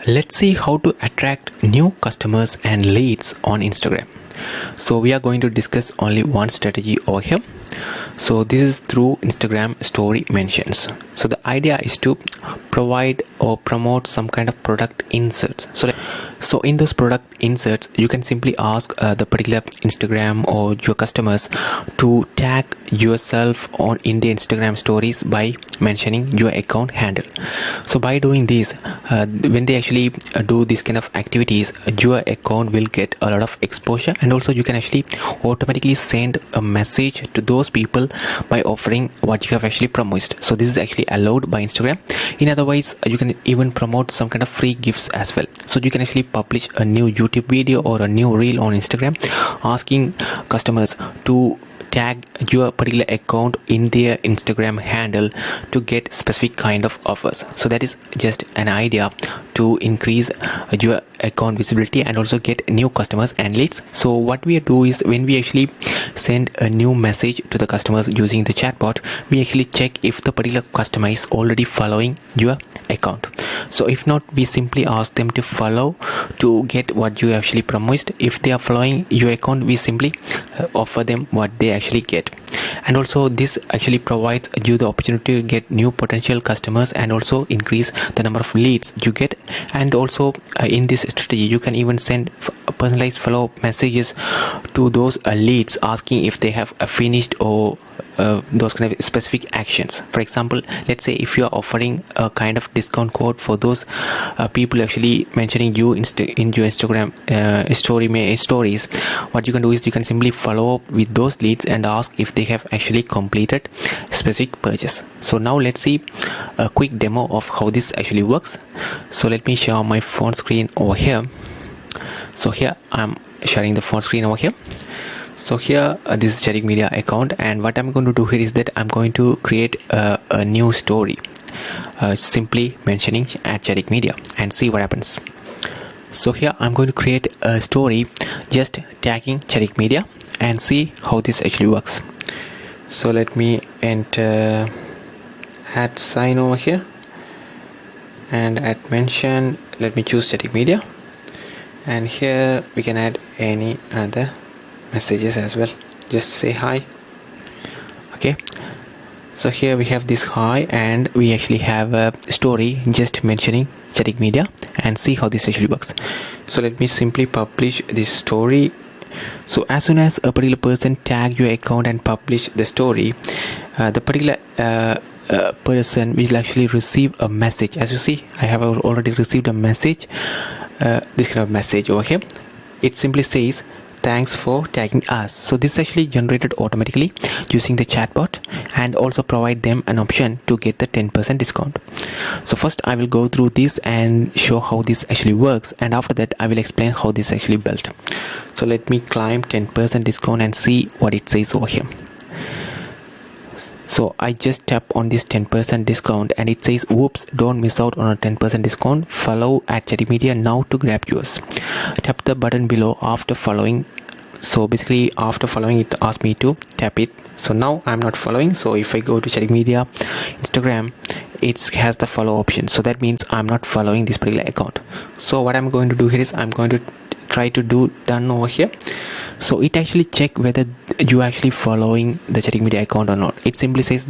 Let's see how to attract new customers and leads on Instagram. So we are going to discuss only one strategy over here. So this is through Instagram story mentions. So the idea is to provide or promote some kind of product inserts. So in those product inserts, you can simply ask the particular Instagram or your customers to tag yourself in the Instagram stories by mentioning your account handle. So by doing this, when they actually do this kind of activities, your account will get a lot of exposure, and also you can actually automatically send a message to those people by offering what you have actually promised. So this is actually allowed by Instagram. In other ways, you can even promote some kind of free gifts as well. So you can actually publish a new YouTube video or a new reel on Instagram asking customers to tag your particular account in their Instagram handle to get specific kind of offers. So that is just an idea to increase your account visibility and also get new customers and leads. So what we do is, when we actually send a new message to the customers using the chatbot, we actually check if the particular customer is already following your account. So if not, we simply ask them to follow to get what you actually promised. If they are following your account, we simply offer them what they actually get. And also this actually provides you the opportunity to get new potential customers and also increase the number of leads you get. And also in this strategy, you can even send personalized follow-up messages to those leads asking if they have finished or those kind of specific actions. For example, let's say if you are offering a kind of discount code for those people actually mentioning you in your Instagram stories, what you can do is you can simply follow up with those leads and ask if they have actually completed specific purchase. So now let's see a quick demo of how this actually works. So let me share my phone screen over here. So here I'm sharing the phone screen over here. So here this is Chatbot Media account, and what I'm going to do here is that I'm going to create a new story simply mentioning at Chatbot Media and see what happens. So here I'm going to create a story just tagging Chatbot Media and see how this actually works. So let me enter add sign over here, and at mention let me choose Chatbot Media, and here we can add any other messages as well. Just say hi. Okay, so here we have this hi, and we actually have a story just mentioning Chatbot Media, and see how this actually works. So let me simply publish this story. So as soon as a particular person tag your account and publish the story, the particular person will actually receive a message. As you see, I have already received a message, this kind of message over here. It simply says, "Thanks for tagging us." So this is actually generated automatically using the chatbot, and also provide them an option to get the 10% discount. So first I will go through this and show how this actually works, and after that I will explain how this actually built. So let me climb 10% discount and see what it says over here. So I just tap on this 10% discount, and it says, "Whoops, don't miss out on a 10% discount. Follow at Chatbot Media now to grab yours. Tap the button below after following." So basically after following, it asked me to tap it. So now I'm not following. So if I go to Chatbot Media Instagram, it has the follow option. So that means I'm not following this particular account. So what I'm going to do here is I'm going to try to do done over here. So it actually check whether you are actually following the Chatbot Media account or not. It simply says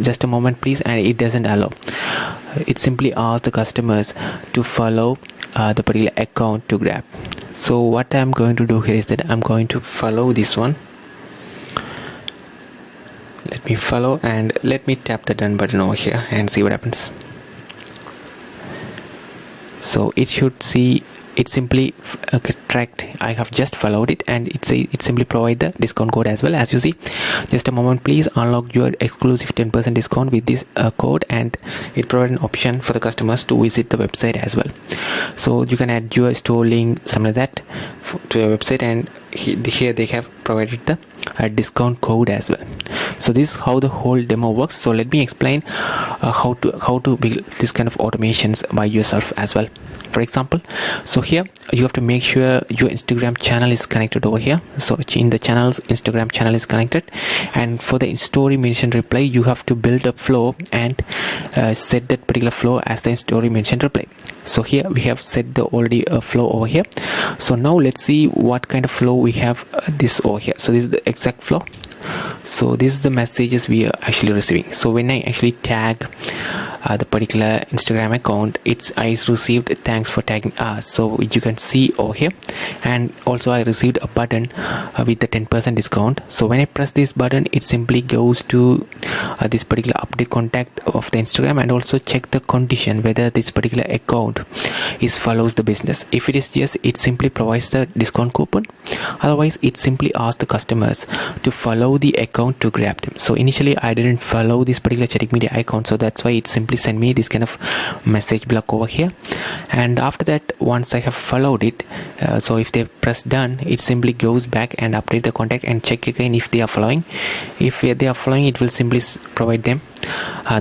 just a moment please, and it doesn't allow. It simply asks the customers to follow the particular account to grab. So what I'm going to do here is that I'm going to follow this one. Let me follow, and let me tap the done button over here and see what happens. So it should see, it simply tracked. I have just followed it, and it simply provide the discount code as well. As you see, just a moment please, unlock your exclusive 10% discount with this code, and it provides an option for the customers to visit the website as well. So you can add your store link, something like that, to your website, and here they have provided the discount code as well. So this is how the whole demo works. So let me explain how to build this kind of automations by yourself as well. For example, so here you have to make sure your Instagram channel is connected over here. So in the channels, Instagram channel is connected, and for the story mention reply, you have to build a flow and set that particular flow as the story mention reply. So here we have set the already flow over here. So now let's see what kind of flow we have this over here. So this is the exact flow. So this is the messages we are actually receiving. So when I actually tag the particular Instagram account, I received thanks for tagging us. So you can see over here, and also I received a button with the 10% discount. So when I press this button, it simply goes to this particular update contact of the Instagram, and also check the condition whether this particular account follows the business. If it is yes, it simply provides the discount coupon. Otherwise, it simply asks the customers to follow the account to grab them. So initially I didn't follow this particular Chatic Media account, so that's why it simply sent me this kind of message block over here. And after that, once I have followed it, so if they press done, it simply goes back and update the contact and check again if they are following. If they are following, it will simply provide them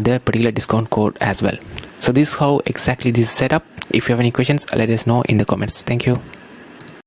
their particular discount code as well. So this is how exactly this is set up. If you have any questions, let us know in the comments. Thank you.